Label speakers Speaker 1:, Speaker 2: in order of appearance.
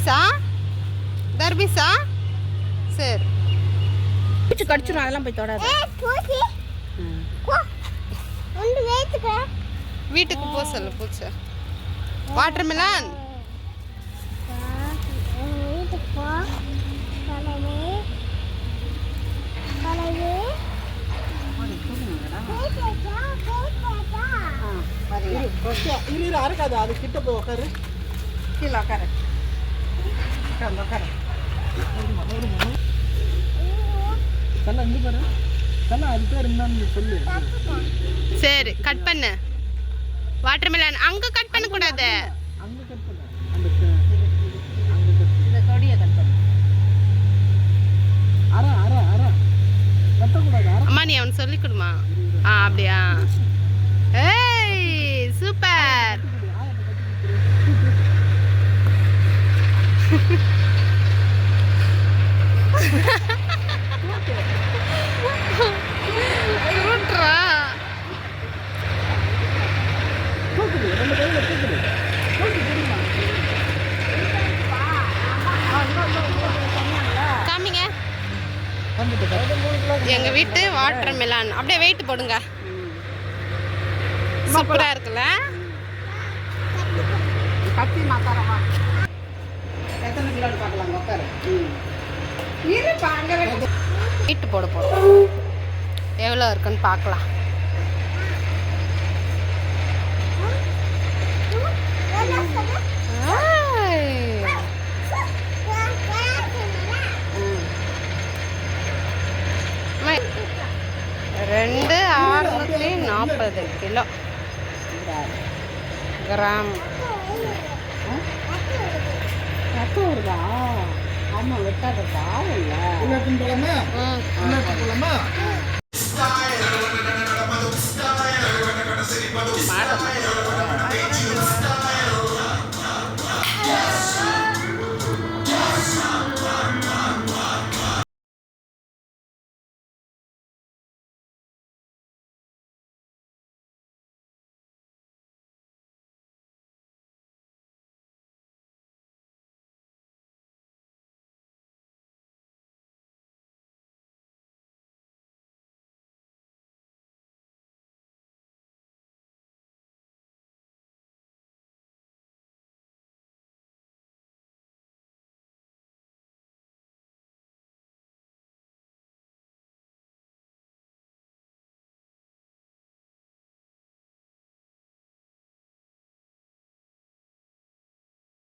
Speaker 1: தர்பீஸா தர்பீஸா சரி
Speaker 2: பூச்சி கடிச்சிடும், அதெல்லாம் போய் தொடாது.
Speaker 1: வீட்டுக்கு போ சொல்லு பூச்சி. வாட்டர் மிலான்
Speaker 3: இருக்காது, அது கிட்ட போய் உட்காரு.
Speaker 2: கீழே உட்காரு. உட்காரு.
Speaker 3: தலை இங்கே பாரு. தலை அது பேர் என்னன்னு சொல்லு.
Speaker 1: சரி கட் பண்ணு. வாட்டர் மிலான் அங்க கட் பண்ண கூடாது.
Speaker 3: அங்க கட் பண்ணு. அங்க கட்.
Speaker 2: இந்த கொடியை கட் பண்ணு.
Speaker 3: அரை கட்டக்கூடாது.
Speaker 1: அம்மா நீ அவன் சொல்லி கொடுமா. அப்படியா? ஏய் சூப்பர். காமிங்க எங்க வீட்டு வாட்டர் மிலான். அப்படியே வெயிட் போடுங்க. சூப்பரா இருக்குல்ல?
Speaker 2: கத்தி மாத்தாரமா எத்தனை கிலோன்னு பார்க்கலாம். உட்காரு. இருப்பா அங்கே
Speaker 1: வெயிட் போட போகிறோம். எவ்வளோ இருக்குன்னு பார்க்கலாம். ரெண்டு 640 கிலோ கிராம்.
Speaker 2: ரத்தம் வருதா? ஆமாம், வெட்டாதா இல்லை.
Speaker 1: மாட்டை